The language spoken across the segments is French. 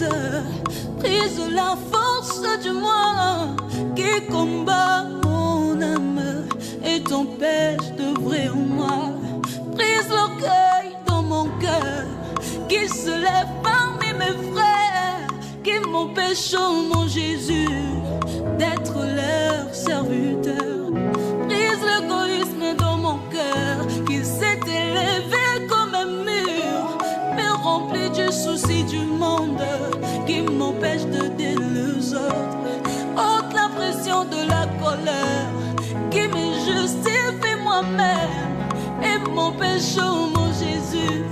brise, brise la force du moi qui combat mon âme et t'empêche de vrai en moi. Brise l'orgueil dans mon cœur qui se lève parmi mes frères, qui m'empêche, oh mon Jésus, d'être leur serviteur. Brise l'égoïsme dans mon cœur qui s'est élevé comme un mur, me remplit du souci du monde qui m'empêche d'aider les autres. Ôte la pression de la colère qui me justifie moi-même et m'empêche, oh mon Jésus,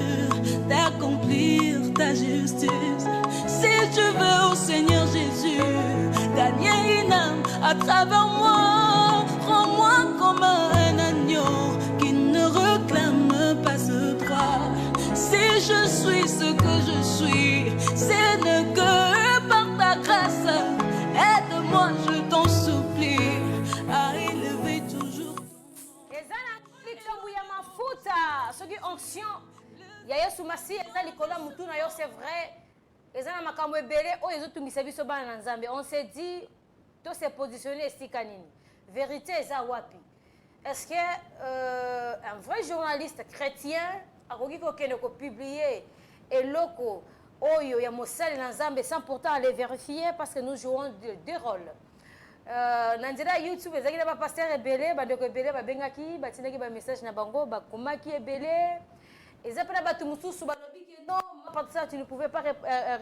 d'accomplir ta justice. Si tu veux, oh Seigneur Jésus, gagner une âme à travers moi, rends-moi comme un agneau qui ne réclame pas ce droit. Si je suis ce que je suis, ce n'est que par ta grâce. Aide-moi, je t'en supplie, à élever toujours. Ce qui est onction, il y a Yesu Masi, c'est vrai. On s'est dit, tout s'est positionné ici. Vérité, est-ce que un vrai journaliste chrétien a publié et loco, il y a sans pourtant aller vérifier parce que nous jouons deux rôles. Nandira YouTube ezaki na ba pasteur ebele bandeko ebele babengaki batinaki ba message na bango bakomaki ebele ezapena batu mususu balobi que non ma tu ne pouvais pas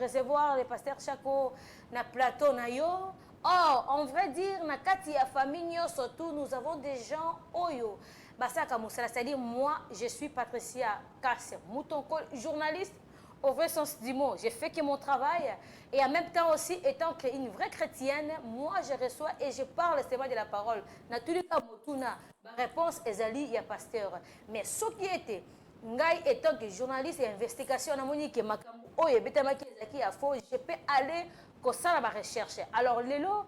recevoir les pasteurs Chako na plateau na yo. Or en vrai dire na kati ya famille surtout nous avons des gens oyo basaka musala, c'est-à-dire moi je suis Patricia Kasse Moutonko, journaliste au vrai sens du mot. J'ai fait que mon travail et en même temps aussi étant une vraie chrétienne, moi je reçois et je parle seulement de la parole. Naturellement, ma réponse est ali, il y a pasteur. Mais ce qui était, ngai étant que journaliste et investigation, je peux aller comme ça à ma recherche. Alors, Lélo,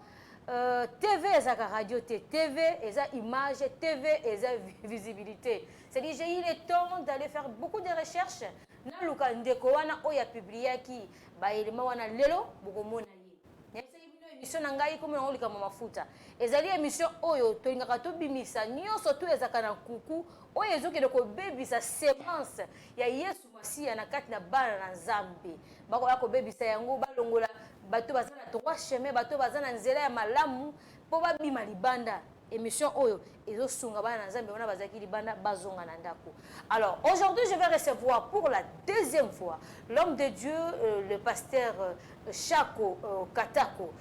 TV et radio, TV et image, TV et visibilité. C'est-à-dire j'ai eu le temps d'aller faire beaucoup de recherches. Na luka ndeko wana oya publié ki ba elema wana lelo bokomona ye. Émission na ngai comme on lika mafuta. Ezali émission oyo to ingaka to bimisa nyonso to ezaka na kuku oyo ezoke de ko bebisa séquence ya Yesu Masiya na kati na bana na Nzambe. Bako ya ko bebisa yango balongola bato bazana trois chemins bato bazana nzela ya malamu po babima libanda. Émission Oyo et alors aujourd'hui je vais recevoir pour la deuxième fois l'homme de Dieu, le pasteur Chako Katako.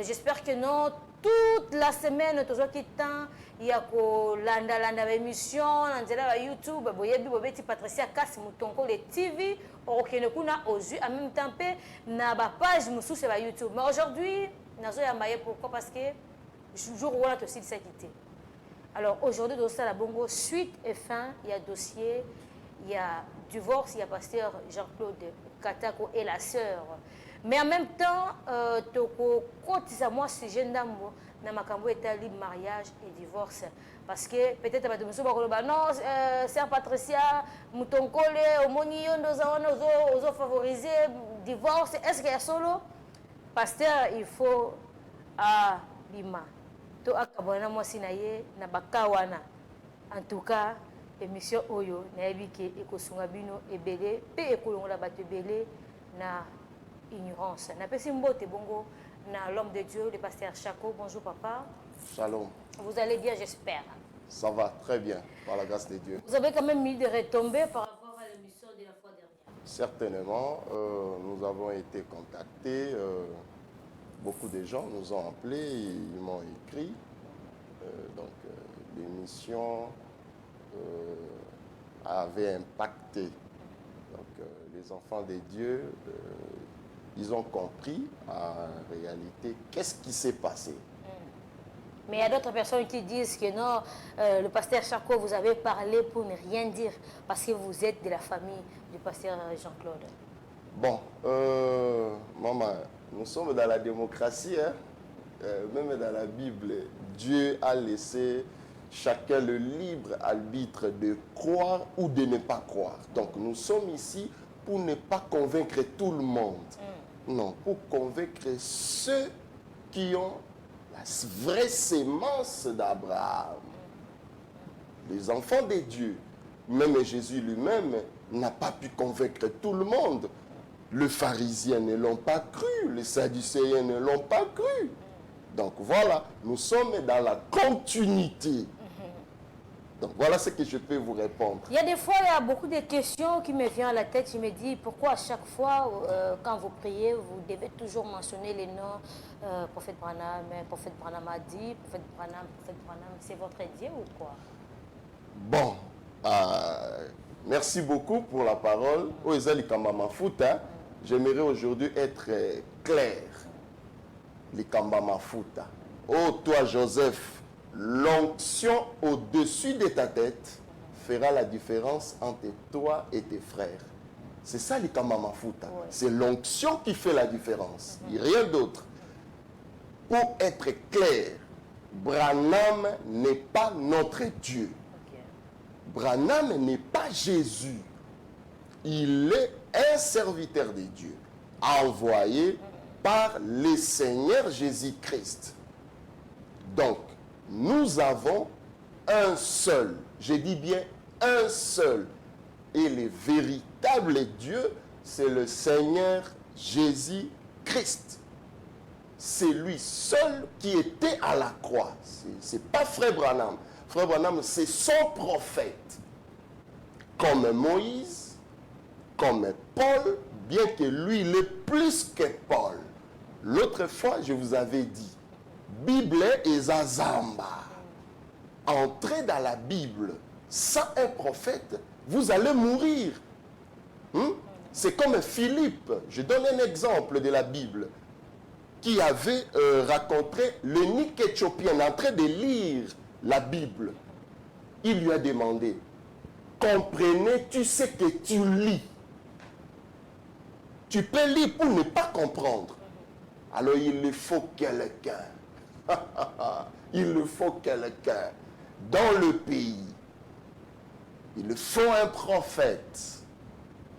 J'espère que non toute la semaine tout ce temps il y a landa émission dans YouTube boyebi bobeti Patricia Kasse Moutonko les TV okene aux yeux en même temps na ba page mususu sur YouTube. Mais aujourd'hui nazo yambaye pourquoi parce que jour où on a aussi de quitté. Alors aujourd'hui, dans ça, la bongo, suite et fin, il y a dossier, il y a divorce, il y a pasteur Jean-Claude Katako et la sœur. Mais en même temps, moi, ce jeune dame, dans ma cambo est libre mariage et divorce. Parce que peut-être non, sœur Patricia, Moutonkole, Omoni, nous favoriser divorce. Est-ce qu'il y a solo? Pasteur, il faut à Bima. To akabona mwasi na ye na bakawana. En tout cas, émission oyo na yebike ekosunga bino ebele pe ekolongola bato ebele na ignorance. Na pesi mbote bongo na l'homme de Dieu, le pasteur Chako. Bonjour papa. Shalom. Vous allez bien, j'espère. Ça va très bien, par la grâce de Dieu. Vous avez quand même mis des retombées par rapport à l'émission de la fois dernière. Certainement, nous avons été contactés. Beaucoup de gens nous ont appelés, ils m'ont écrit. L'émission avait impacté. Les enfants de Dieu, ils ont compris en réalité qu'est-ce qui s'est passé. Mais il y a d'autres personnes qui disent que non, le pasteur Chako, vous avez parlé pour ne rien dire parce que vous êtes de la famille du pasteur Jean-Claude. Bon, maman, nous sommes dans la démocratie, hein? Même dans la Bible, Dieu a laissé chacun le libre arbitre de croire ou de ne pas croire. Donc nous sommes ici pour ne pas convaincre tout le monde. Non, pour convaincre ceux qui ont la vraie sémence d'Abraham. Les enfants de Dieu. Même Jésus lui-même n'a pas pu convaincre tout le monde. Les pharisiens ne l'ont pas cru, les sadducéens ne l'ont pas cru. Donc voilà, nous sommes dans la continuité. Donc voilà ce que je peux vous répondre. Il y a des fois, il y a beaucoup de questions qui me viennent à la tête. Je me dis, pourquoi à chaque fois, quand vous priez, vous devez toujours mentionner les noms prophète Branham a dit, prophète Branham, c'est votre Dieu ou quoi? Bon, merci beaucoup pour la parole. J'aimerais aujourd'hui être clair. Les Kambamafuta. Oh, toi, Joseph, l'onction au-dessus de ta tête fera la différence entre toi et tes frères. C'est ça, les Kambamafuta. Ouais. C'est l'onction qui fait la différence. Et rien d'autre. Pour être clair, Branham n'est pas notre Dieu. Branham n'est pas Jésus. Il est un serviteur de Dieu, envoyé par le Seigneur Jésus-Christ. Donc, nous avons un seul, je dis bien un seul, et le véritable Dieu, c'est le Seigneur Jésus-Christ. C'est lui seul qui était à la croix. Ce n'est pas Frère Branham. Frère Branham, c'est son prophète. Comme Moïse, comme Paul, bien que lui, il est plus que Paul. L'autre fois, je vous avais dit, Bible et Zazamba. Entrez dans la Bible sans un prophète, vous allez mourir. C'est comme Philippe, je donne un exemple de la Bible, qui avait rencontré l'eunuque éthiopien en train de lire la Bible. Il lui a demandé, comprenez-tu ce que tu lis? Tu peux lire pour ne pas comprendre. Alors il faut quelqu'un. Il faut quelqu'un dans le pays. Il faut un prophète.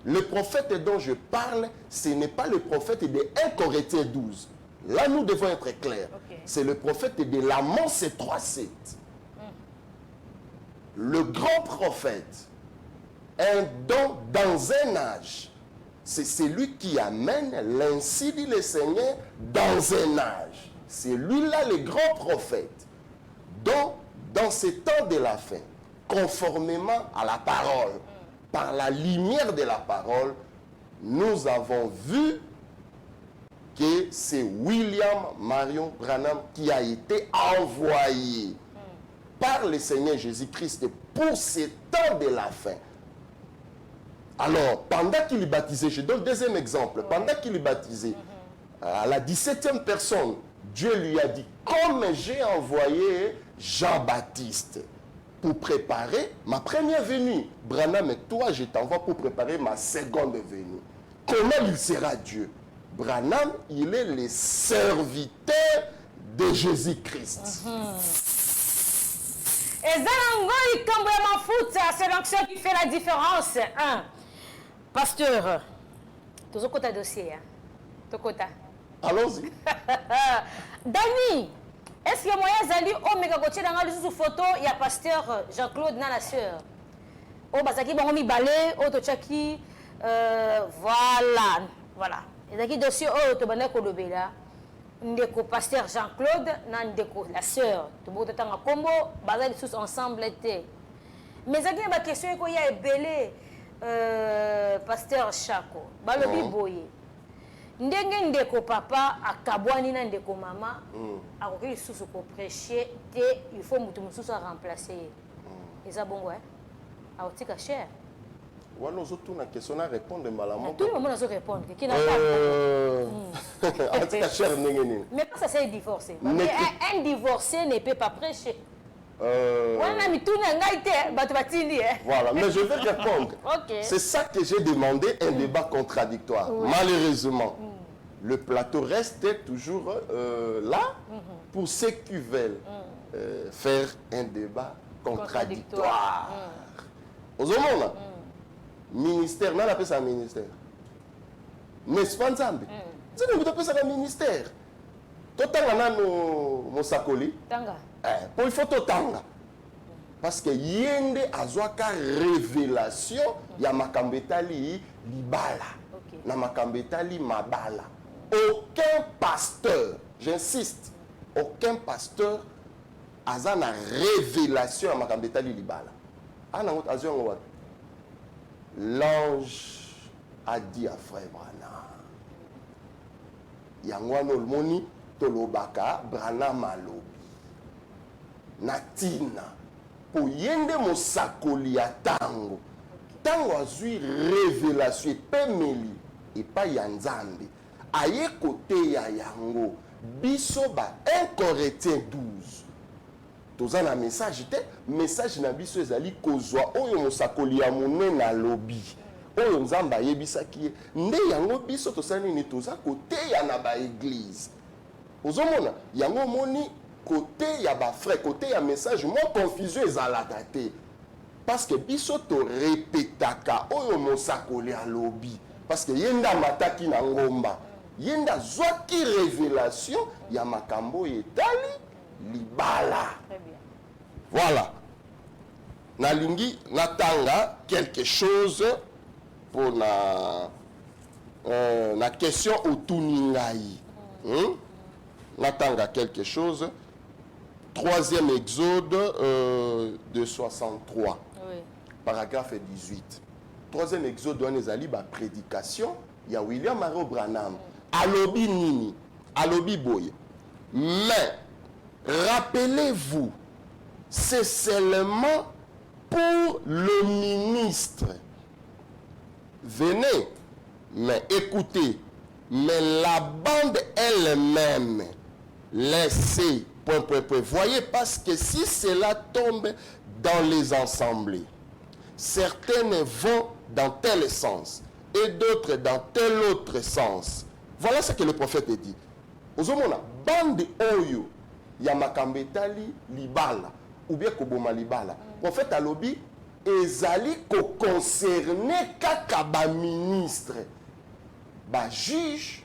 Le prophète dont je parle, ce n'est pas le prophète de 1 Corinthiens 12. Là, nous devons être clairs. Okay. C'est le prophète de l'Amance 3:7. Le grand prophète, un don dans un âge. C'est celui qui amène, l'ainsi dit le Seigneur, dans un âge. C'est lui-là le grand prophète. Donc, dans ces temps de la fin, conformément à la parole, par la lumière de la parole, nous avons vu que c'est William Marion Branham qui a été envoyé par le Seigneur Jésus-Christ pour ces temps de la fin. Alors, pendant qu'il est baptisé, je donne le deuxième exemple, pendant qu'il est baptisé, à la 17e personne, Dieu lui a dit, comme j'ai envoyé Jean-Baptiste pour préparer ma première venue, Branham, et toi, je t'envoie pour préparer ma seconde venue. Comment il sera Dieu? Branham, il est le serviteur de Jésus-Christ. C'est l'onction qui fait la différence. Pasteur, tu as un dossier. Allons-y. Dani, est-ce que moi, Zali, on m'a dit dans la photo, il y a pasteur Jean-Claude dans la sœur. Oh, Bazaki, bon, on balai, oh, Tochaki, voilà. Et dans le dossier, oh, tu vas aller là. Ndeko pasteur Jean-Claude, Ndeko la sœur. Tu vas aller à Combo, bazali tous ensemble était. Mais il y a une question qu'il y a belé pasteur Chako. Balobi boye. Ndenge ndeko papa akabwani na ndeko mama akoki susu ko prêcher te il faut mutu mususu a remplacer. Eza bongo aotika cher. Voilà, nous avons une question à répondre malamment. Tout le monde a répondre. Qui n'a pas aotika cher ndenge. Mais pas ça c'est divorcé. Un divorcé ne peut pas prêcher. Voilà, mais je vais répondre. Okay. C'est ça que j'ai demandé, un débat contradictoire. Malheureusement, le plateau reste toujours là pour ceux qui veulent faire un débat contradictoire. Aux ministère, on appelle ça ministère. N'est-ce pas ensemble? Nzambe moto apesa ka ministère. Totanga nano mosakoli. Tanga. Pour il faut totanga. Parce que yende azwaka révélation ya makambo etali libala. Na makambo etali mabala. Aucun pasteur, j'insiste, aucun pasteur a na révélation à Makambetali Libala. L'ange a dit à frère Branham, Yangwano Moni, Tolobaka, Branham Malobi, Natina, pour yende mosakoli ya tango, tango azui révélation, pemeli, et pas yanzambe. Aye côté ya yango biso ba 1 Corinthiens 12 toza na message te message na biso ezali kozwa oyo mosakoli ya monene alobi oyo nzamba yebisaki nde yango biso tosali ni toza côté ya na ba église ozomona yango moni côté ya ba frère côté ya message mo confusion ezalaka te parce que biso to répétaka oyo mosakoli alobi parce que yenda mataki na ngomba yenda zwaki révélation ya makambo etali libala. Très bien. Voilà. Nalingi natanga quelque chose pour la question otuningai. Natanga quelque chose. 3e Exode de 63. Oui. Paragraphe 18. 3e Exode on ezali ba prédication ya William Maro Branham. Alobi nini, alobi boye. Mais, rappelez-vous, c'est seulement pour le ministre. Venez, mais écoutez, mais la bande elle-même, laissez, voyez, parce que si cela tombe dans les assemblées, certaines vont dans tel sens et d'autres dans tel autre sens. Voilà ce que le prophète dit. Ozomona bande oyo ya makambetali libala ou bien koboma libala. Prophète alobi ezali ko concerner kaka ba ministre, ba juge,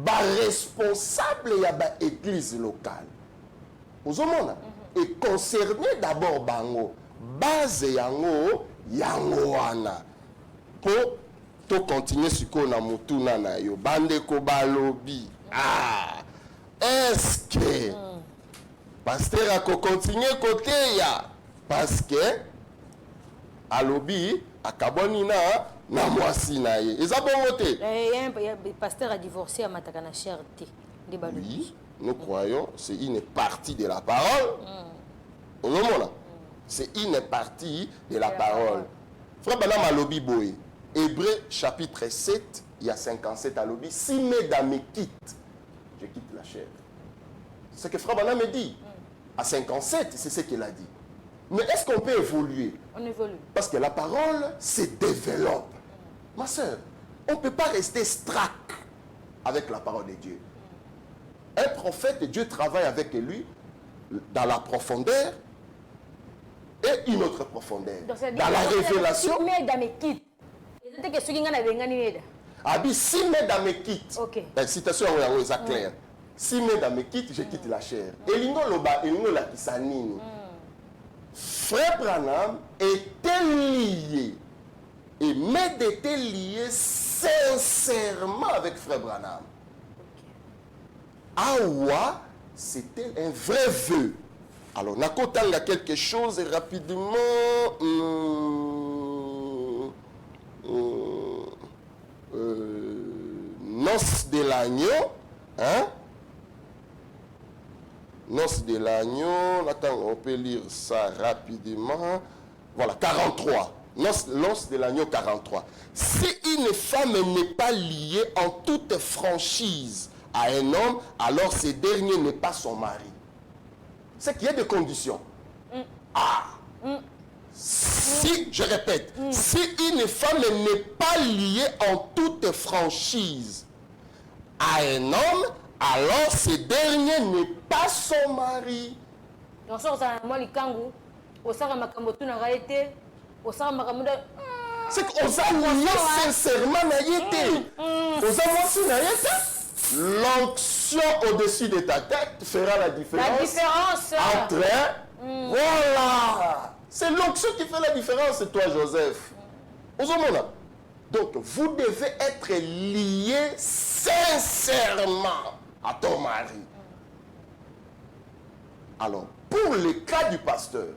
ba responsable ya ba église locale. Ozomona et concerner d'abord bango base yango wana pour to continuer siko na mutuna na yo bande ko balobi est-ce que pasteur a continuer côté ya parce que alobi akaboni na mwasi na ye eza bongo te pasteur a divorcé à matakana cherté de balobi. Oui, nous croyons c'est une partie de la parole. C'est une partie de la parole. Frère Branham alobi boy Hébreu chapitre 7, il y a 57 à l'objet. Si mes dames me quittent, je quitte la chair. C'est ce que Frère Branham me dit. À 57, c'est ce qu'il a dit. Mais est-ce qu'on peut évoluer? On évolue. Parce que la parole se développe. Ma soeur, on ne peut pas rester strac avec la parole de Dieu. Un prophète, Dieu travaille avec lui dans la profondeur et une autre profondeur. Donc, dans la révélation. Si mes dames me quittent, Abi, si mes dames me quittent, okay. Citation est claire. Si mes dames me quittent, je quitte la chair. Et l'ingo la kisanini. Frère Branham était lié. Et Med était lié sincèrement avec Frère Branham. Awa, c'était un vrai vœu. Alors, nakotanga quelque chose rapidement. Noce de l'agneau, hein? Noce de l'agneau, attends, on peut lire ça rapidement. Voilà, 43. Noce de l'agneau 43. Si une femme n'est pas liée en toute franchise à un homme, alors ce dernier n'est pas son mari. C'est qu'il y a des conditions. Si, je répète, si une femme n'est pas liée en toute franchise à un homme, alors ce dernier n'est pas son mari. C'est qu'on a lié sincèrement na yété. On a moisi na yété. L'onction au-dessus de ta tête fera la différence. La différence. Entre... Voilà. C'est l'onction qui fait la différence, toi, Joseph. Aux hommes là. Donc, vous devez être lié sincèrement à ton mari. Alors, pour le cas du pasteur,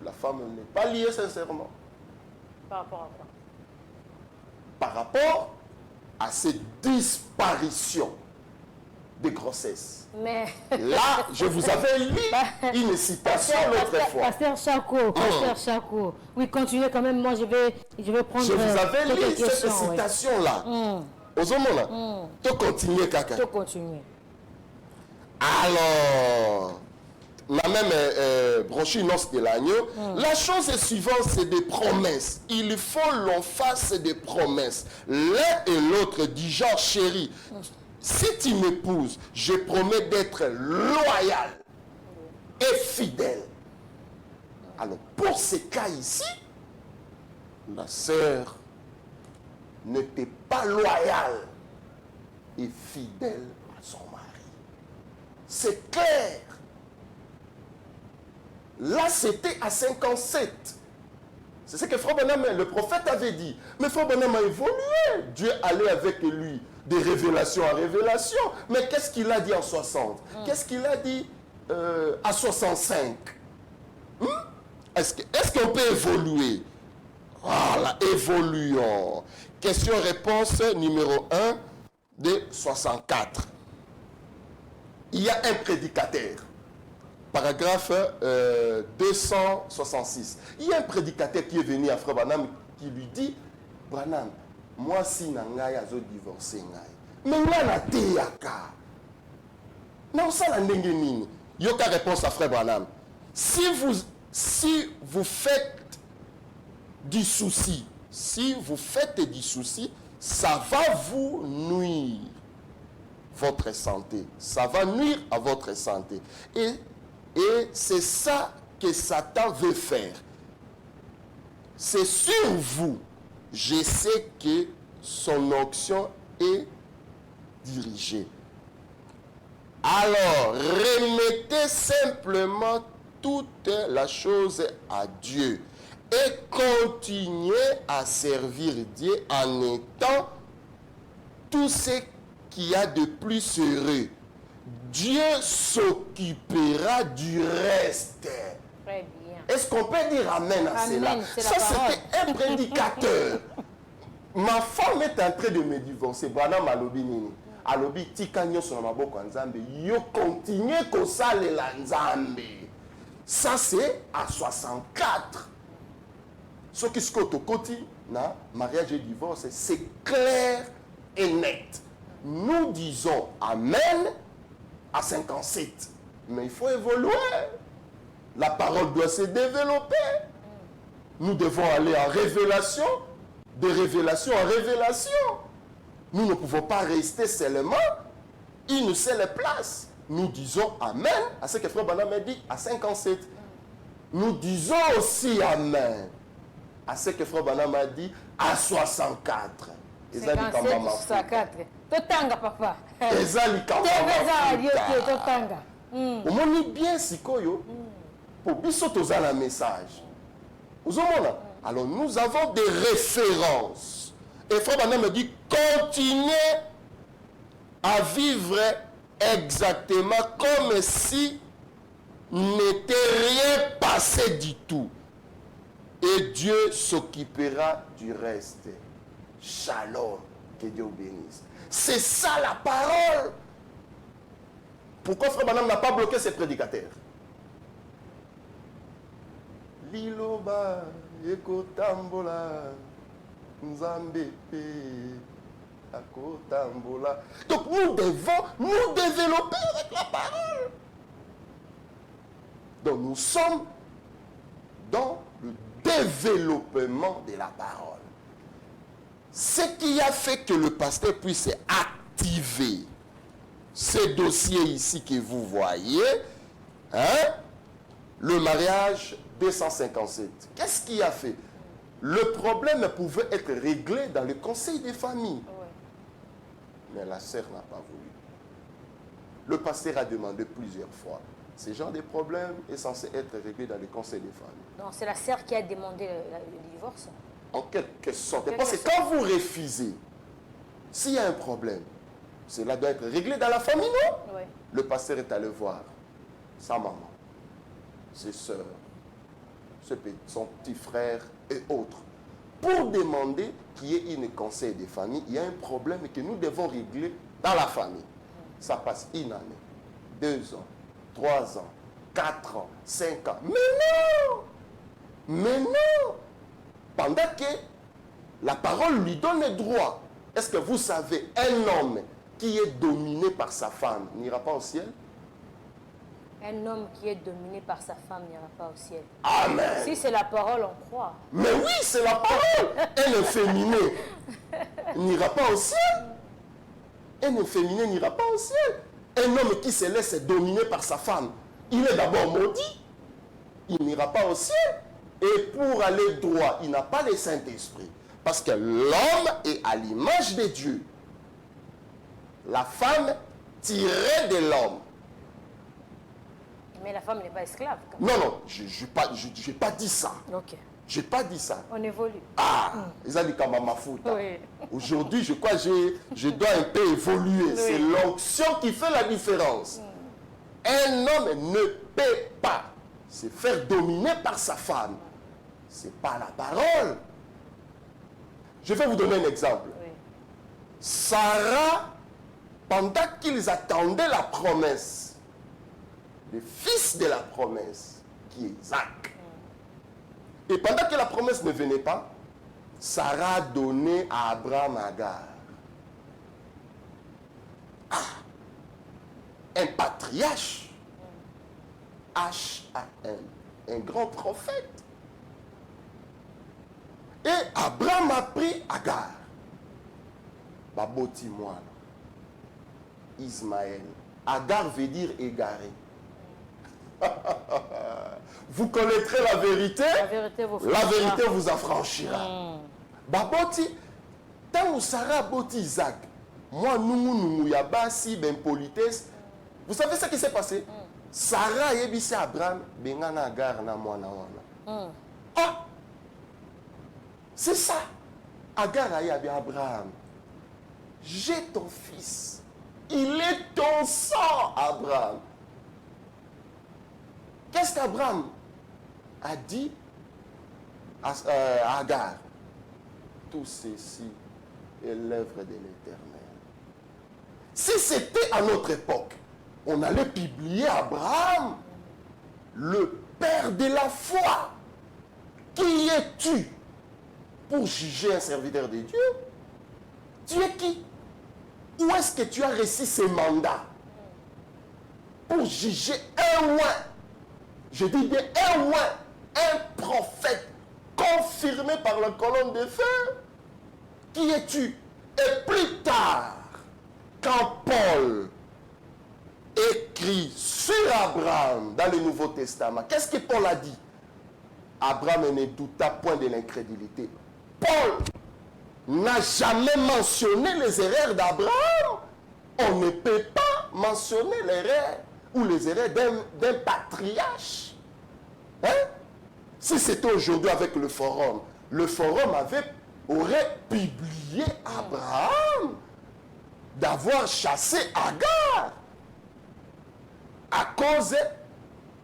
la femme n'est pas liée sincèrement. Par rapport à quoi? Par rapport à cette disparition de grossesse. Mais... Là, je vous avais lu une citation l'autre fois. Pasteur Chako. Oui, continuez quand même, moi je vais prendre... Je vous avais lu cette questions, citation-là. Aux hommes là. Tu continues, caca. Tu continues. Alors, la même brochure de l'agneau, la chose est suivante, c'est des promesses. Il faut l'on fasse des promesses. L'un et l'autre dit, genre chérie, si tu m'épouses, je promets d'être loyal et fidèle. Alors, pour ces cas ici, la sœur n'était pas loyale et fidèle à son mari. C'est clair. Là, c'était à 57. C'est ce que Frère Branham, le prophète, avait dit. Mais Frère Branham a évolué. Dieu allait avec lui de révélation en révélation. Mais qu'est-ce qu'il a dit en 60? Qu'est-ce qu'il a dit à 65? Est-ce qu'on peut évoluer? Voilà, évoluons. Question-réponse numéro 1 de 64. Il y a un prédicateur. Paragraphe 266. Il y a un prédicateur qui est venu à Frère Branham qui lui dit, Branham, moi si nangai azo divorcé ngai. Mais nga na teyaka. Non, ça la ndenge nini. Yoka réponse à Frère Branham. Si vous faites du souci, ça va vous nuire votre santé. Ça va nuire à votre santé. Et c'est ça que Satan veut faire. C'est sur vous. Je sais que son onction est dirigée. Alors, remettez simplement toute la chose à Dieu et continuez à servir Dieu en étant tout ce qu'il y a de plus heureux. Dieu s'occupera du reste. Très bien. Est-ce qu'on peut dire amen à cela? Ça, c'était un prédicateur. Ma femme est en train de me divorcer. Branham alobi nini. Alobi tika nyoso na maboko ya Nzambe. Yo continue kosalela Nzambe. Ça, c'est à 64. Ce qui se côté, na mariage et divorce, c'est clair et net. Nous disons amen à 57. Mais il faut évoluer. La parole doit se développer. Nous devons aller en révélation, de révélation en révélation. Nous ne pouvons pas rester seulement une seule place. Nous disons amen à ce que Frère Branham a dit à 57. Nous disons aussi amen à ce que Frère Branham a dit à 64. 57, 64. Totanga, papa. Totanga. On bien sikoyo pour bisotoza la message. Alors nous avons des références. Et Frère Branham me dit continuez à vivre exactement comme si n'était rien passé du tout. Et Dieu s'occupera du reste. Shalom. Que Dieu vous bénisse. C'est ça la parole. Pourquoi Frère Branham n'a pas bloqué ses prédicateurs? Liloba, ekotambola, Nzambe pe, akotambola. Donc nous devons nous développer avec la parole. Donc nous sommes dans le développement de la parole. Ce qui a fait que le pasteur puisse activer ce dossier ici que vous voyez, le mariage 257. Qu'est-ce qui a fait? Le problème pouvait être réglé dans le conseil des familles. mais la sœur n'a pas voulu. Le pasteur a demandé plusieurs fois. Ce genre de problème est censé être réglé dans le conseil des familles. Donc c'est la sœur qui a demandé le divorce. En quelque sorte. En quelque Parce que sorte. quand vous refusez, s'il y a un problème, cela doit être réglé dans la famille, non? Oui. Le pasteur est allé voir sa maman, ses soeurs, son petit frère et autres, pour demander qu'il y ait une conseil des familles. Il y a un problème que nous devons régler dans la famille. Ça passe une année, 2 ans, 3 ans, 4 ans, 5 ans. Mais non! Mais non! Pendant que la parole lui donne le droit. Est-ce que vous savez, un homme qui est dominé par sa femme n'ira pas au ciel? Un homme qui est dominé par sa femme n'ira pas au ciel. Amen. Si c'est la parole, on croit. Mais oui, c'est la parole. Un efféminé n'ira pas au ciel. Un efféminé n'ira pas au ciel. Un homme qui se laisse dominer par sa femme, il est d'abord maudit. Il n'ira pas au ciel. Et pour aller droit, il n'a pas le Saint-Esprit. Parce que l'homme est à l'image de Dieu. La femme tirée de l'homme. Mais la femme n'est pas esclave. Quand Non, non, je n'ai pas dit ça. même. Ok. Je n'ai pas dit ça. On évolue. Ah, ils ont dit comme ma faute. Oui. Aujourd'hui, je crois que je dois un peu évoluer. C'est l'onction qui fait la différence. Un homme ne peut pas se faire dominer par sa femme. Ce n'est pas la parole. Je vais vous donner un exemple. Oui. Sarah, pendant qu'ils attendaient la promesse, le fils de la promesse, qui est Isaac, et pendant que la promesse ne venait pas, Sarah a donné à Abraham Agar. Ah, un patriarche, H-A-M, un grand prophète. Et Abraham a pris Agar. Baboti moi, Ismaël. Agar veut dire égaré. Vous connaîtrez la vérité. La vérité vous affranchira. Baboti, tant que Sarah boti Isaac, moi nous yabasi ben politesse. Vous savez ce qui s'est passé? Sarah yebisi Abraham bengana Agar na mwana wana. Ah, c'est ça. Agar a dit à Abraham, j'ai ton fils. Il est ton sang, Abraham. Qu'est-ce qu'Abraham a dit à Agar? Tout ceci est l'œuvre de l'Éternel. Si c'était à notre époque, on allait publier Abraham, le père de la foi. Qui es-tu pour juger un serviteur de Dieu? Tu es qui? Où est-ce que tu as reçu ce mandat pour juger un roi? Je dis bien un roi, un prophète confirmé par la colonne de feu. Qui es-tu? Et plus tard, quand Paul écrit sur Abraham dans le Nouveau Testament, qu'est-ce que Paul a dit? Abraham ne douta point de l'incrédulité. Paul n'a jamais mentionné les erreurs d'Abraham. On ne peut pas mentionner l'erreur ou les erreurs d'un patriarche. Hein? Si c'était aujourd'hui avec le forum aurait publié Abraham d'avoir chassé Agar à cause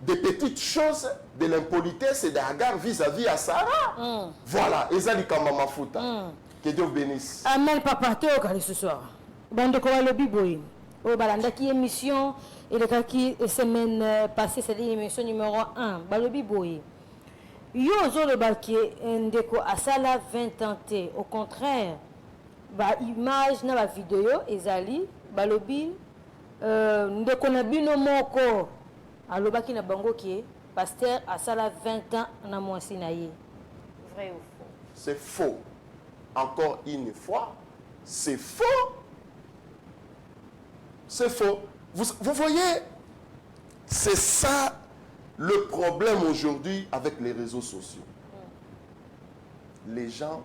des petites choses de l'impolitesse d'Agar vis-à-vis à Sarah. Voilà, Ezali Kamama Fouta. Que Dieu vous bénisse. Amen, papa, tu es ce soir. Bande quoi le biboy. Au balanda qui émission et le qui semaine passée c'est l'émission numéro 1. Balobi boy. Yo zo le balki ndeko asala 20 ans te. Au contraire, ba image na ba vidéo ezali balobi ndeko na bino moko alobaki na bango ki pasteur asala 20 ans na mwasi na ye. Vrai ou faux? C'est faux. Encore une fois, c'est faux. C'est faux. Vous voyez, c'est ça le problème aujourd'hui avec les réseaux sociaux. Les gens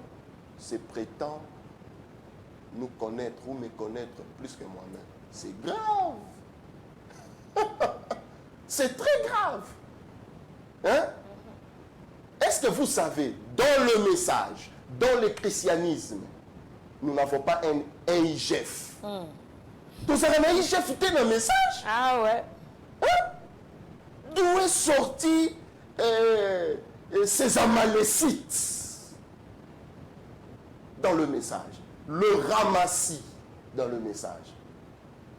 se prétendent nous connaître ou me connaître plus que moi-même. C'est grave. C'est très grave. Hein? Est-ce que vous savez, dans le message, dans le christianisme, nous n'avons pas un IGF. Vous avez un IGF dans le message? Ah ouais. Hein? D'où est sorti ces Amalécites dans le message? Le ramassis dans le message.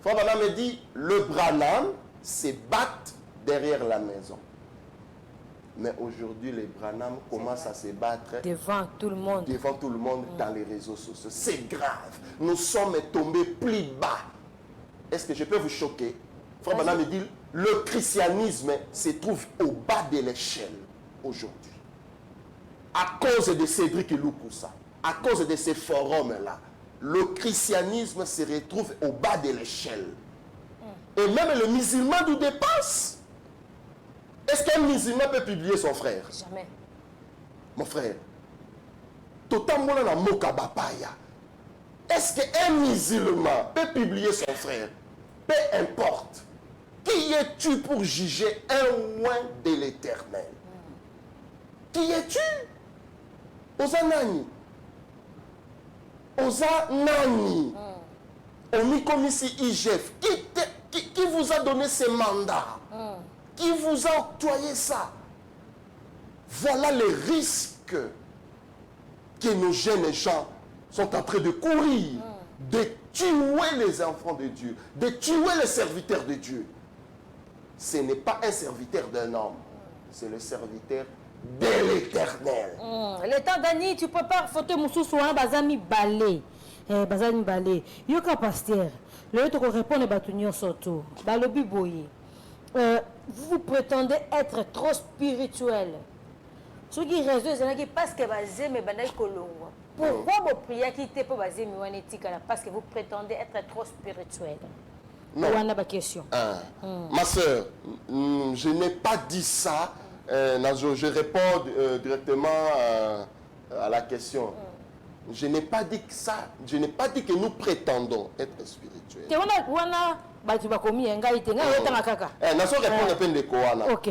Frère Branham me dit, le Branham se battent derrière la maison. Mais aujourd'hui, les Branham commencent à se battre devant tout le monde, dans les réseaux sociaux. C'est grave. Nous sommes tombés plus bas. Est-ce que je peux vous choquer? Frère Branham me dit, le christianisme se trouve au bas de l'échelle aujourd'hui. À cause de Cédric Lukusa, à cause de ces forums-là, le christianisme se retrouve au bas de l'échelle. Et même le musulman nous dépasse. Est-ce qu'un musulman peut publier son frère? Jamais. Mon frère, totalement dans la mokabapaya. Est-ce qu'un musulman peut publier son frère? Peu importe. Qui es-tu pour juger un loin de l'éternel? Qui es-tu? Ozanani. Ozanani. Omikomisi IGF. Qui vous a donné ce mandat? Qui vous a octroyé ça? Voilà les risques que nos jeunes gens sont en train de courir, de tuer les enfants de Dieu, de tuer les serviteurs de Dieu. Ce n'est pas un serviteur d'un homme, c'est le serviteur de l'Éternel. L'état d'Annie, tu peux pas photo moussou sur un bazami balé. Bazami balé. Yoka pasteur, le autre répond à Batunio Soto. Balobi boye. Vous prétendez être trop spirituel. Ce qui résout, c'est parce que bazemi banai kolongwa. Pourquoi vous priez qui t'est pas bazemi wanetika parce que vous prétendez être trop spirituel? Non. Question. Ma soeur, je n'ai pas dit ça. Je réponds directement à la question. Je n'ai pas dit que ça. Je n'ai pas dit que nous prétendons être spirituels. Ok.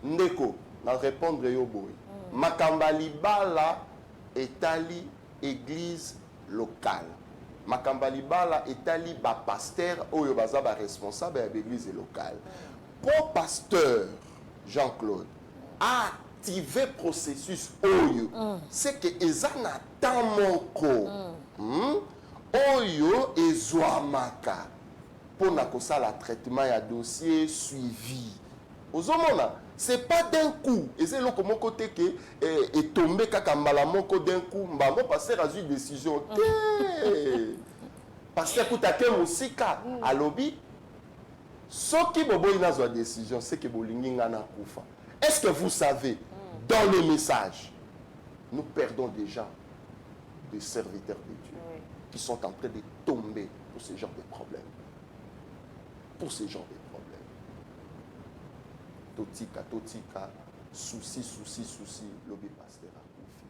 Ndeko, na répondre yo boy. Makambali bala etali église locale. Makambali bala etali ba pasteur oyo baza ba responsable de l'église locale. Pour pasteur Jean-Claude a activé processus oyo, c'est que ezana tamoko. Oyo ezwamaka pour na kosala traitement ya dossier suivi. Ozomona, c'est pas d'un coup. Et c'est là comme côté que est tombé kakambala moko d'un coup, mbamo passer à une décision. Parce que kutake musika à lobby. Ce qui bobo ina zo décision, c'est que bolingi ngana kufa. Est-ce que vous savez dans le message nous perdons des gens, des serviteurs de Dieu qui sont en train de tomber pour ce genre de problèmes. Pour ce genre de problèmes. Totika, souci, lobby pasteur à Koufi.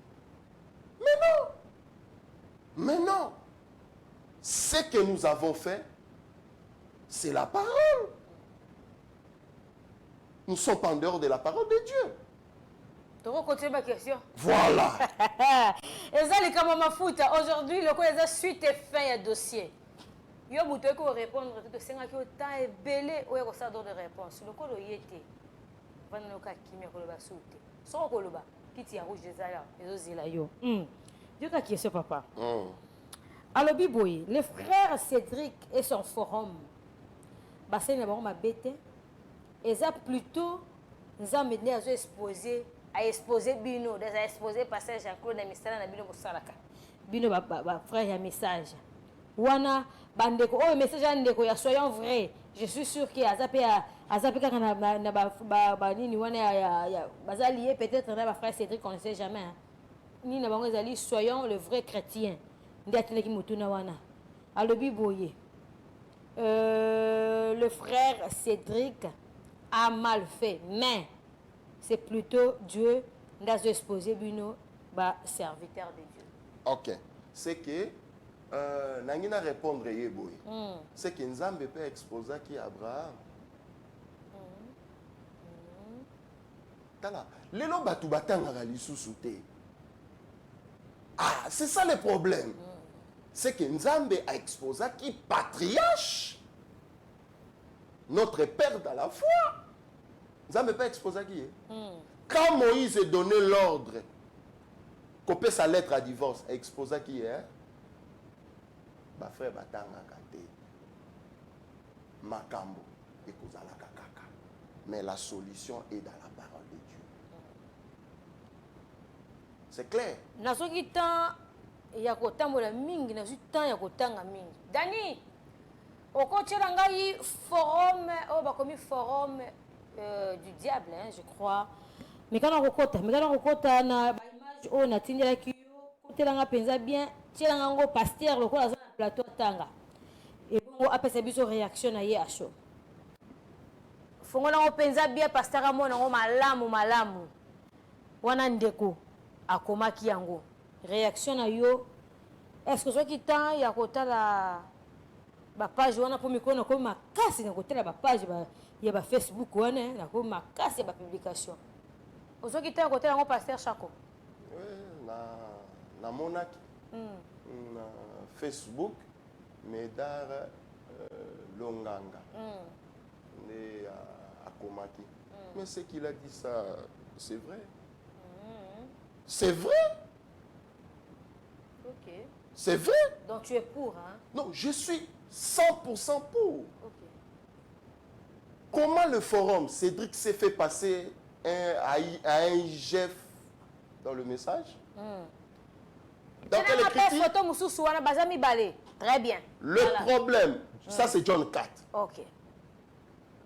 Mais non. Ce que nous avons fait, c'est la parole. Nous ne sommes pas en dehors de la parole de Dieu. Tu vas continuer ma question. Voilà. Aujourd'hui, le coup des suite et fin de dossier. Il y a beaucoup de répondre tout ce qui est temps et belé ou est-ce de réponse. Le coup de yété. Vanno ka kimia koloba soute. Sans koloba kiti ya rouge des ala ezozila yo. Dieu ka question papa. Alors biboy, le frère Cédric et son forum. Bassin na ba bête. Et ça plutôt nous a mené à exposer Bino, à exposer passage Jean-Claude na mistana na Bino Bosalaka. Bino ba frère ya message. Wana bandeko oh message andeko ya soyons vrais. Je suis sûr qu'il y a Azape kaka na ba nini wana ya bazali peut-être na ba frère Cédric on ne sait jamais. Ni na bango ezali soyons le vrai chrétien. Ndi ateneki mutuna wana. Alobi boye. Le frère Cédric a mal fait, mais c'est plutôt Dieu qui a exposé Bino, serviteur de Dieu. Ok. C'est que Nangina répondre yeboy. C'est que Nzambe peut exposer qui Abraham. Tala, lelo batu batanga lisusu te. Ah, c'est ça le problème. C'est que Nzambe a exposé qui patriarche. Notre père dans la foi. Nzambe peut exposer qui. Quand Moïse a donné l'ordre, copier sa lettre à divorce, exposa qui est, bah frère batanga kate, makambo et kozala kakaka. Mais la solution est dans la parole de Dieu. C'est clair. Nasoki temps ya kotambola mingi, nasoki temps ya kotanga mingi. Dani, okotiela ngai forum, bakomi forum du diable, hein, je crois. Mais quand on kokota na image on a tindela kiyo, kotelanga penza bien, tielanga ngo pasteur lokola za plateau tanga. Et bon après biso réaction na ye a chaud. Fongola ngo penza bien pasteur amona ngo malamu. Wana ndeko akomaki yango. Réaction na yo est-ce que soit qui temps ya kotala ba page wana pour mikono comme makasi na kotala ba page ba ya ba Facebook wana na ko makasi ba publication. Ozo qui temps kotala ngo pasteur Chako. Oui, na monaki. Na Facebook Médard Longanga. Ne akomaki. Mais ce qu'il a dit ça, c'est vrai. C'est vrai. Ok. C'est vrai. Donc tu es pour, hein? Non, je suis 100% pour. Ok. Comment le forum, Cédric s'est fait passer à un chef dans le message? Donc elle écrit. Très bien. Le problème, ça c'est John 4. Ok.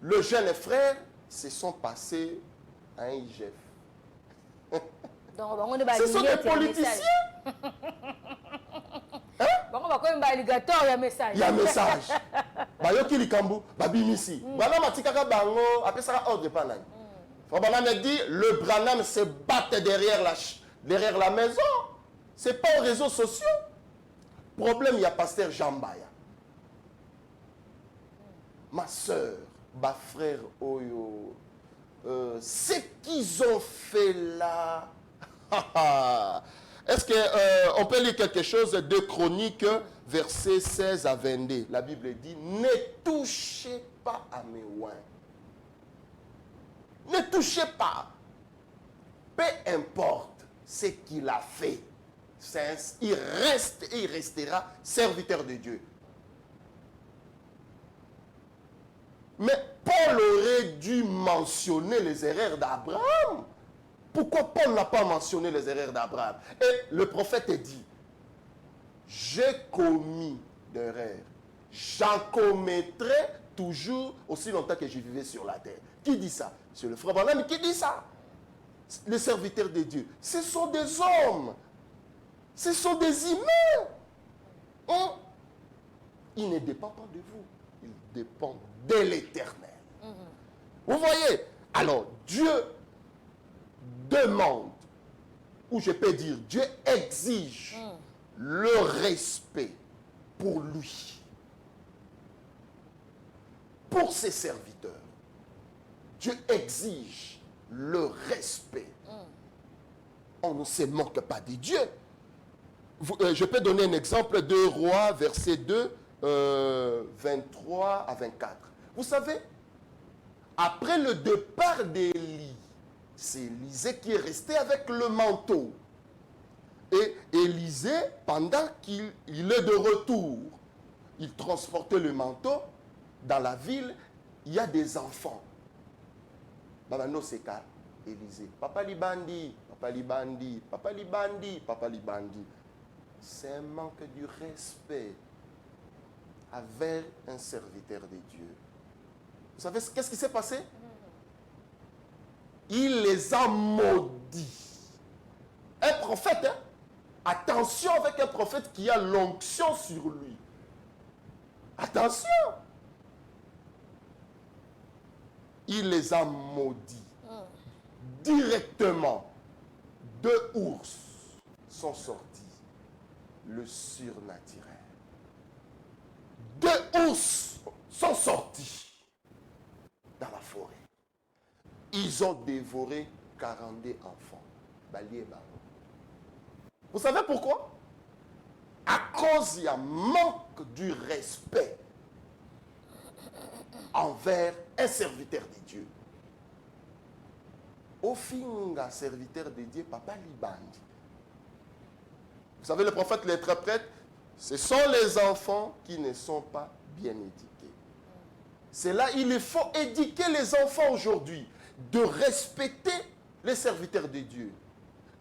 Le jeune frère se sont passés à un IGF. Ce sont des politiciens. Il y a message. Il y a message. Bayoki likambu, babimisi. Voilà matikaka bango, après ça ordre pas naï. Fabana me dit le Branham se batte derrière la maison. C'est pas aux réseaux sociaux. Problème, il y a pasteur Jean Baya. Ma soeur, ma frère Oyo, ce qu'ils ont fait là. Est-ce qu'on peut lire quelque chose de Chroniques, verset 16 à 22? La Bible dit, ne touchez pas à mes oins. Ne touchez pas. Peu importe ce qu'il a fait. Il reste et il restera serviteur de Dieu. Mais Paul aurait dû mentionner les erreurs d'Abraham. Pourquoi Paul n'a pas mentionné les erreurs d'Abraham? Et le prophète dit, j'ai commis d'erreurs. J'en commettrai toujours aussi longtemps que je vivais sur la terre. Qui dit ça? C'est le frère Branham qui dit ça. Les serviteurs de Dieu. Ce sont des hommes. Ce sont des humains. Ils ne dépendent pas de vous. Ils dépendent de l'Éternel. Vous voyez? Alors, Dieu demande, ou je peux dire, Dieu exige le respect pour lui. Pour ses serviteurs. Dieu exige le respect. On ne se moque pas de Dieu. Je peux donner un exemple de Rois, verset 2, 23 à 24. Vous savez, après le départ d'Élie, c'est Élisée qui est resté avec le manteau. Et Élisée, pendant qu'il est de retour, il transportait le manteau dans la ville, il y a des enfants. Babano Seka, Élisée, Papa Libandi, Papa Libandi, Papa Libandi, Papa Libandi. C'est un manque du respect envers un serviteur de Dieu. Vous savez qu'est-ce qui s'est passé? Il les a maudits. Un prophète, hein? Attention avec un prophète qui a l'onction sur lui. Attention. Il les a maudits. Directement, 2 ours sont sortis. Le surnaturel. ours sont sortis dans la forêt. Ils ont dévoré 42 enfants. Vous savez pourquoi? À cause il y a manque du respect envers un serviteur de Dieu. Au fin, un serviteur de Dieu, papa Libandi. Vous savez, le prophète, l'interprète, ce sont les enfants qui ne sont pas bien éduqués. C'est là, il faut éduquer les enfants aujourd'hui, de respecter les serviteurs de Dieu,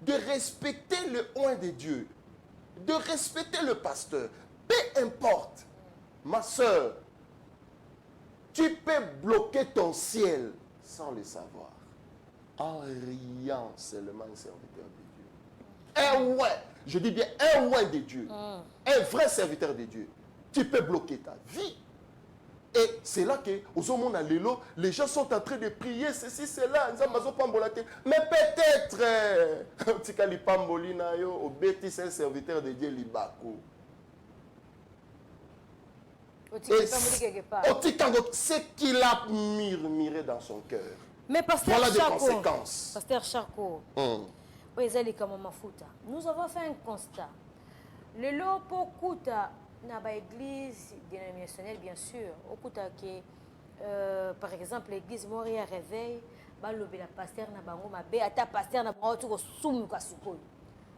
de respecter le oint de Dieu, de respecter le pasteur. Peu importe, ma soeur, tu peux bloquer ton ciel sans le savoir, en riant seulement un serviteur de Dieu. Un oint, je dis bien un oint de Dieu, un vrai serviteur de Dieu. Tu peux bloquer ta vie. Et c'est là que, aux monde à l'élo, les gens sont en train de prier, ceci, cela, mais peut-être, c'est un serviteur de Dieu, Libako. C'est qu'il a murmuré dans son cœur. Mais Pasteur voilà des Charcot, conséquences. Pasteur Charcot, nous avons fait un constat. Le lot pour Kouta, dans l'église dénominationnelle, bien sûr, au Kouta qui par exemple, l'église Moria Réveil, la pasteur na bango mabe, ata pasteur na bango tu ko sumu ka sukoyo.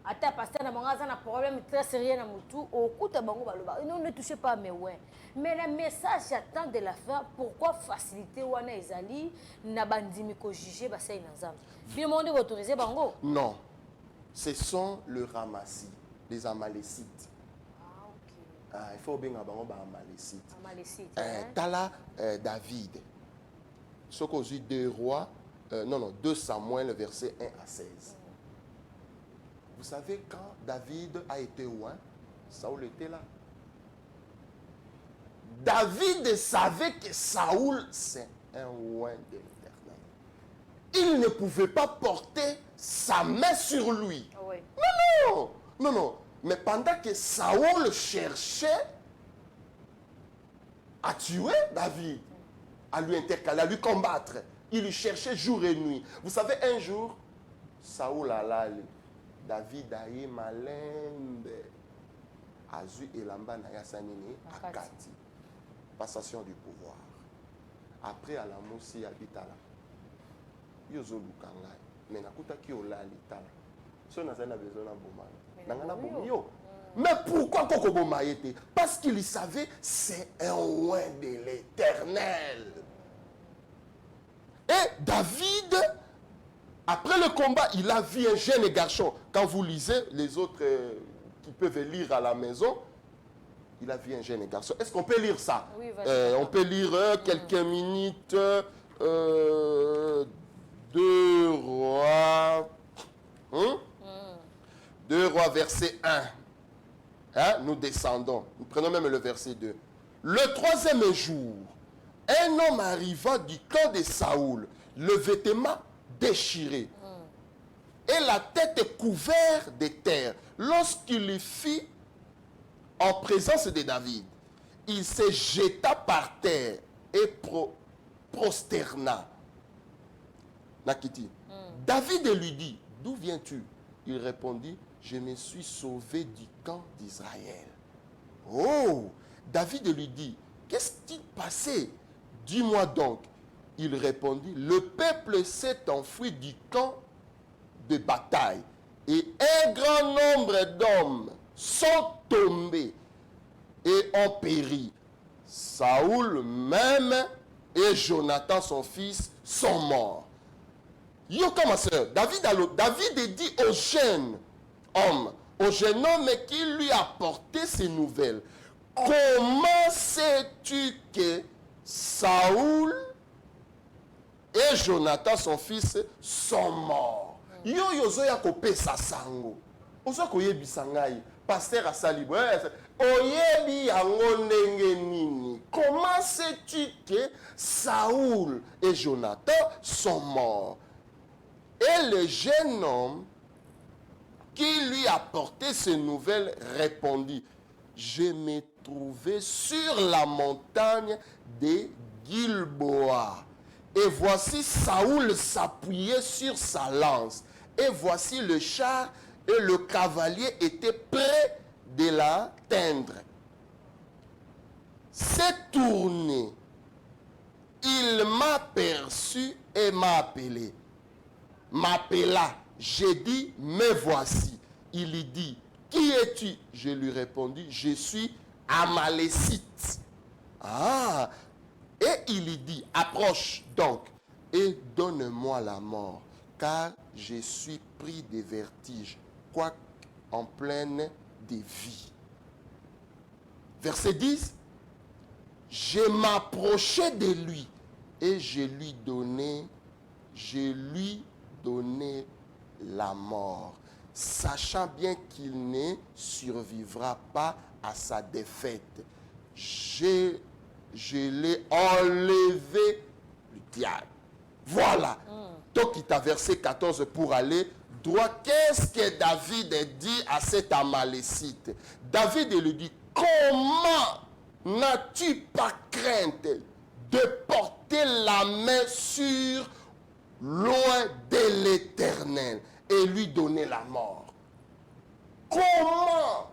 Ata pasteur na bango a un problème très sérieux na mutu, au Kouta bango baloba. Non, ne touchez pas mais ouais. Mais le message j'attends de la fin, pourquoi faciliter wana ezali na bandimi ko juger ba sai na nzambe. Bien monde autorisé bango? Non. Ce sont le ramassis, les Amalécites. Il faut bien avoir Amalécites. Tala David. Ce qu'on dit 2 rois, 2 Samuel, verset 1 à 16. Vous savez, quand David a été oint, Saoul était là. David savait que Saoul, c'est un oint de l'Éternel. Il ne pouvait pas porter sa main sur lui. Oui. Non. Mais pendant que Saoul cherchait à tuer David, à lui intercaler, à lui combattre, il lui cherchait jour et nuit. Vous savez, un jour, Saoul a allé. David a eu malembe. Azu et Lamba Naya Sanini Akati. Passation du pouvoir. Après, à la Moussi Abitala. Yozo Lukanga. Mais Nakuta ki ola litala. Si on a besoin d'un bomba. Mais pourquoi Kokoboma était? Parce qu'il savait c'est un oint de l'Éternel. Et David, après le combat, il a vu un jeune garçon. Quand vous lisez, les autres qui peuvent lire à la maison, il a vu un jeune garçon. Est-ce qu'on peut lire ça? Oui, on peut lire quelques minutes. 2 rois. 2 rois, verset 1. Hein? Nous descendons. Nous prenons même le verset 2. Le 3e jour, un homme arriva du camp de Saoul, le vêtement déchiré et la tête couverte de terre. Lorsqu'il le fit en présence de David, il se jeta par terre et prosterna. Nakiti. David lui dit, d'où viens-tu? Il répondit, je me suis sauvé du camp d'Israël. Oh! David lui dit, qu'est-ce qui passait? Dis-moi donc. Il répondit, le peuple s'est enfui du camp de bataille et un grand nombre d'hommes sont tombés et ont péri. Saoul même et Jonathan son fils sont morts. Yo comme soeur, David dit au jeune homme qui lui a apporté ces nouvelles, comment sais-tu que Saoul et Jonathan son fils sont morts? Yo yozoya kopesa sango. Ozo koyebisa ngai, pasteur Asalibo. Oyebi yango ndenge nini? Comment sais-tu que Saoul et Jonathan sont morts? Et le jeune homme qui lui apportait ces nouvelles répondit, je me trouvais sur la montagne de Gilboa. Et voici Saoul s'appuyait sur sa lance. Et voici le char et le cavalier étaient près de l'atteindre. S'est tourné. Il m'aperçut et m'a appelé. M'appela. J'ai dit, me voici. Il lui dit, qui es-tu? Je lui répondis, je suis Amalécite. Ah! Et il lui dit, approche donc et donne-moi la mort, car je suis pris de vertige, quoique en pleine de vie. Verset 10. Je m'approchai de lui et je lui donnai la mort, sachant bien qu'il ne survivra pas à sa défaite. Je l'ai enlevé le diable. Voilà. Donc il t'a versé 14 pour aller droit. Qu'est-ce que David dit à cet Amalécite? David lui dit, comment n'as-tu pas crainte de porter la main sur loin de l'Éternel et lui donner la mort? Comment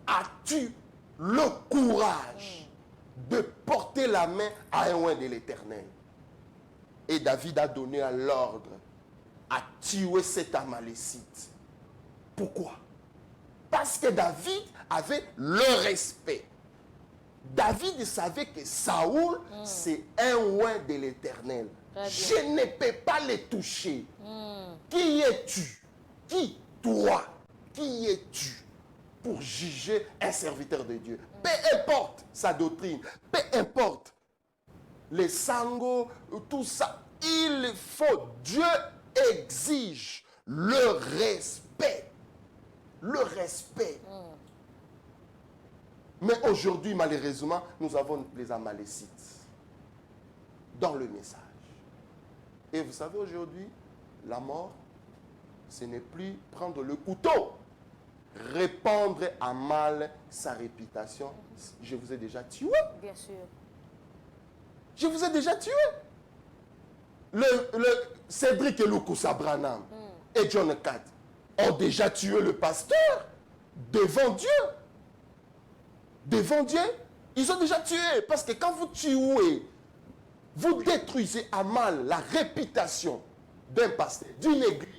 as-tu le courage de porter la main à un loin de l'Éternel? Et David a donné l'ordre à tuer cet Amalécite. Pourquoi? Parce que David avait le respect. David savait que Saoul, c'est un loin de l'Éternel. Je ne peux pas le toucher. Qui es-tu? Qui, toi, qui es-tu pour juger un serviteur de Dieu? Peu importe sa doctrine, peu importe les sangos, tout ça, il faut, Dieu exige le respect. Le respect. Mais aujourd'hui, malheureusement, nous avons les Amalécites dans le message. Et vous savez, aujourd'hui, la mort, ce n'est plus prendre le couteau, répandre à mal sa réputation. Je vous ai déjà tué. Bien sûr. Je vous ai déjà tué. Cédric Elukusa Branham et John Cat ont déjà tué le pasteur devant Dieu. Devant Dieu, ils ont déjà tué. Parce que quand vous tuez, vous détruisez à mal la réputation d'un pasteur, d'une église.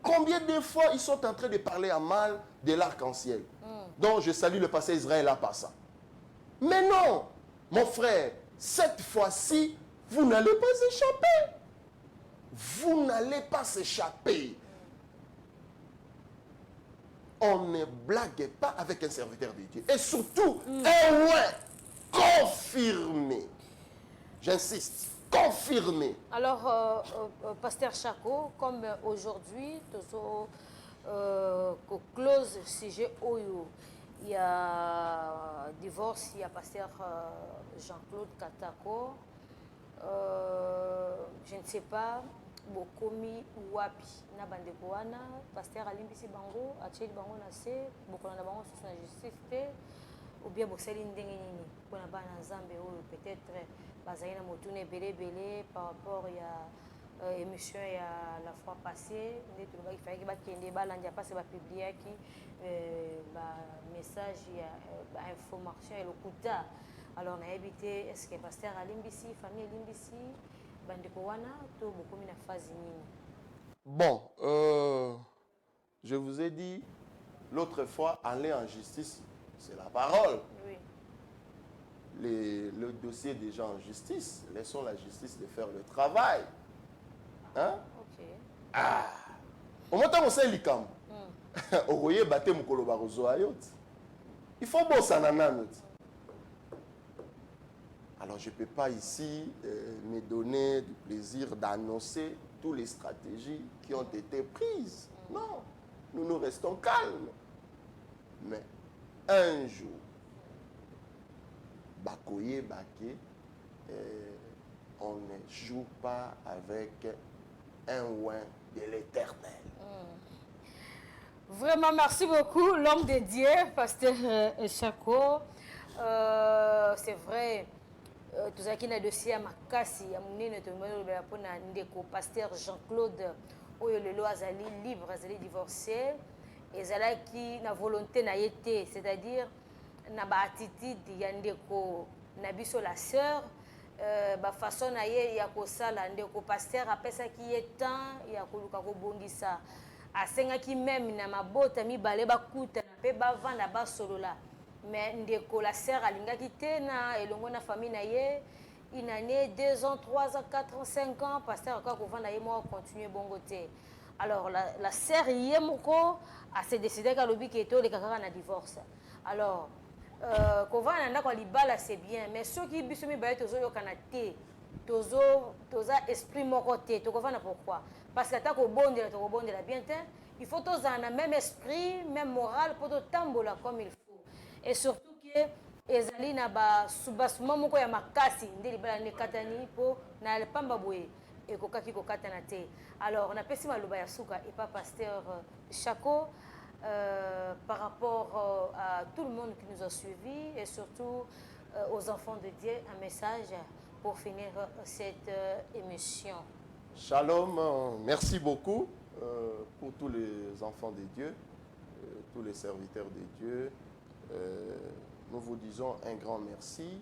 Combien de fois ils sont en train de parler à mal de l'arc-en-ciel? Donc je salue le pasteur Israël à part ça. Mais non, mon frère, cette fois-ci, vous n'allez pas échapper. Vous n'allez pas s'échapper. On ne blague pas avec un serviteur de Dieu. Et surtout, un loin confirmé. J'insiste, confirmé. Alors, Pasteur Chako, comme aujourd'hui, au close sujet Oyo, il y a divorce, il y a Pasteur Jean-Claude Katako. Je ne sais pas, Bokomi Wapi, na bandeko wana, Pasteur Alimbisi Bango, Acheli Bango na se, Bokona na Bango sous la justice, ou bien Bokseli Ndenge Nini, Kona Bana Nzambe, peut-être, Bazayina Motune Belé par rapport à l'émission la fois passée, il fallait que les balles passé publier qui message, information et le coup d'art. Alors on a évité, est-ce que Pasteur Alimbisi, famille Alimbisi, bandeko wana, to beaucoup na phase nini? Bon, je vous ai dit l'autre fois, aller en justice, c'est la parole. Oui. Le dossier des gens en justice, laissons la justice de faire le travail. Hein? Ok. Ah! Au moment où on sait l'icam, au royer batté mon colobarozo ayot. Il faut bosser en ananot. Alors je ne peux pas ici me donner du plaisir d'annoncer toutes les stratégies qui ont été prises. Non, nous restons calmes. Mais un jour, Bakoye Baké, on ne joue pas avec un oin de l'Éternel. Vraiment, merci beaucoup, l'homme de Dieu, pasteur Chako. C'est vrai, tout ça qui n'a dossier à Makasi, à mon nez, pour pasteur Jean-Claude, où le loi azali libre, azali divorcé, et zala qui n'a volonté n'a été, c'est-à-dire n'a pas attitude, yandeko n'a biso la sœur. Ba façon na ye ya kosala ndeko pasteur apesa ki etant ya koluka ko bondisa asenga ki même na mabota mibale bakuta na pe bavanda basolola mais ndeko la sœur alinga ki te na elongo na famille na ye une année 2 ans 3 ans 4 ans 5 ans pasteur akwa ko vanda ye mo continuer bongo te. Alors la sœur ye moko a se décidé ka lobi ki to le kaka na divorce. Alors kovana na kwa libala c'est bien mais ceux qui biso mi baye tozo yokana te toza esprit moko te tokovana pourquoi parce que ta ko bondela bien te il faut toza na même esprit même moral pour tambola comme il faut et surtout que ezali na ba subasuma moko ya makasi nde libala ne katani po na pamba boye et kokaki kokatana te. Alors on a pesi maloba ya suka et pas pasteur Chako. Par rapport à tout le monde qui nous a suivis et surtout aux enfants de Dieu, un message pour finir cette émission. Shalom, merci beaucoup pour tous les enfants de Dieu, tous les serviteurs de Dieu. Nous vous disons un grand merci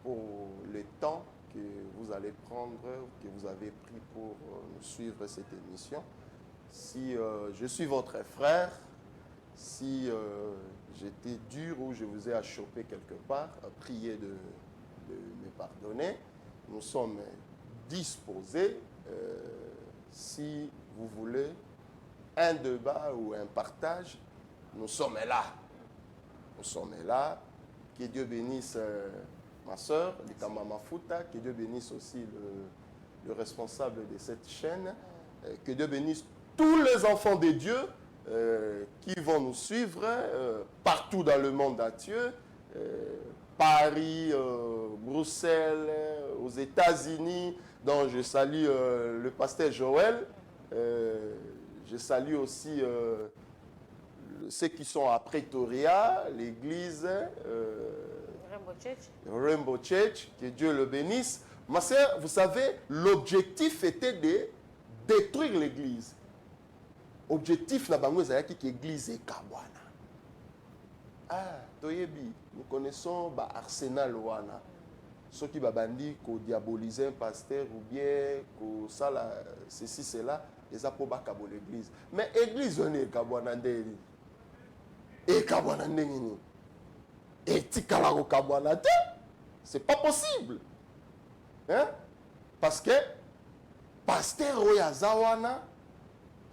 pour le temps que vous allez prendre, que vous avez pris pour nous suivre cette émission. Si je suis votre frère, si j'étais dur ou je vous ai achoppé quelque part, priez de me pardonner. Nous sommes disposés, si vous voulez, un débat ou un partage, nous sommes là. Nous sommes là. Que Dieu bénisse ma soeur, Likama Mafuta, que Dieu bénisse aussi le responsable de cette chaîne, que Dieu bénisse tous les enfants de Dieu qui vont nous suivre partout dans le monde entier, Paris, Bruxelles, aux États-Unis, dont je salue le pasteur Joël, je salue aussi ceux qui sont à Pretoria, l'église Rainbow Church, que Dieu le bénisse. Ma sœur, vous savez, l'objectif était de détruire l'église. Objectif na bango ezalaki que l'église est kabwana. Ah, toyebi, nous connaissons ba arsenal wana. Ceux qui babandi ko diaboliser un pasteur ou bien ko sala ceci cela, les pour ba kabo l'église. Mais église on est kabwana ndeli. Et kabwana ndengini. Et tikala ko kabwana te. C'est pas possible. Hein? Parce que pasteur Oyazawana,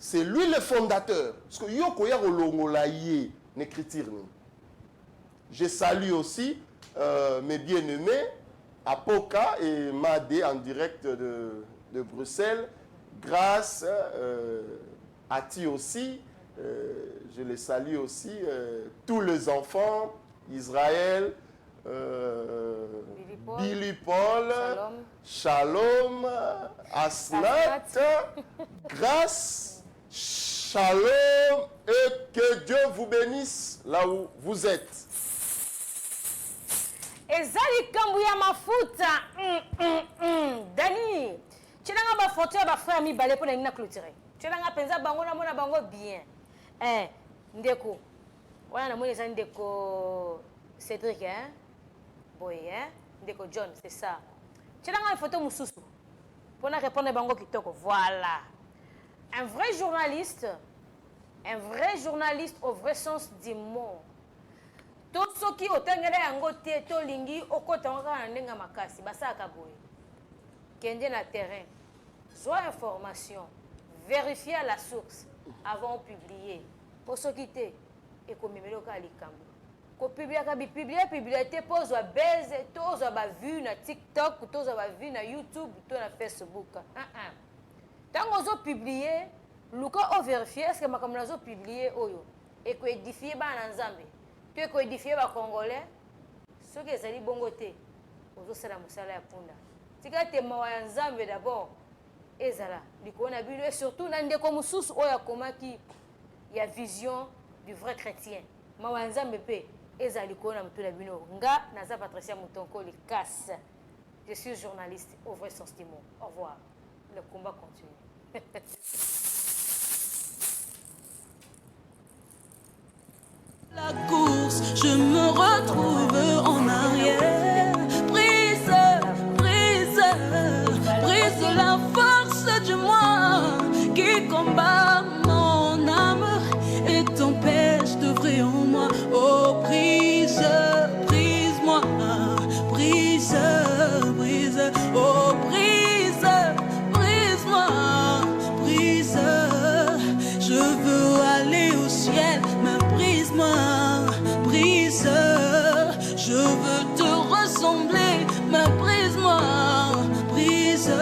c'est lui le fondateur. Parce que Yoko Yarolongolaye n'écriture. Je salue aussi mes bien-aimés, Apoka et Madé en direct de Bruxelles. Grâce à Ti aussi, je les salue aussi. Tous les enfants, Israël, Billy Paul, Shalom, Asnat, grâce, Shalom et que Dieu vous bénisse là où vous êtes. Ezali Kambouya Mafuta, Dani, tu n'as pas photo à ma frère mi balé pour la clôturer. Tu n'as pas pensé bango na mona bango bien. Ndeko, voilà na mona ndeko Cédric hein. Boy, hein? Ndeko John, c'est ça. Tu as une photo Moussoussou pour répondre à Bango Kitoko. Voilà. Un vrai journaliste au vrai sens du mot. Tout ce qui est en to lingi okotanga ndenga makasi basaka boy. Kende na terrain. Soit information, vérifier à la source avant de publier. Pour ce qui était et comme meloka likambo. Ko publier te pose wa base tozo ba vu na TikTok tozo ba vu na YouTube to na Facebook tango zo publier luka o vérifier est-ce que makamna zo publier oyo et ko édifier ba na nzambe to ko édifier ba congolais ce que ezali bongo te ozo sala musala ya punda tika te mawa ya nzambe d'abord ezala likona bilo et surtout na ndeko mususu oya komaki il y a vision du vrai chrétien. Mawanza mepe ezaliko na mutuna bino. Nga naza Patricia Mutonko le casse. Je suis journaliste au vrai sens du mot. Au revoir. Le combat continue. La course, je me retrouve en arrière. Brise, brise, brise la force du moi qui combat mon âme et t'empêche d'œuvrer en moi. Oh, brise, brise-moi, brise, brise, oh, brise, brise-moi, brise. Je veux aller au ciel, mais brise-moi, brise. Je veux te ressembler, mais brise-moi, brise.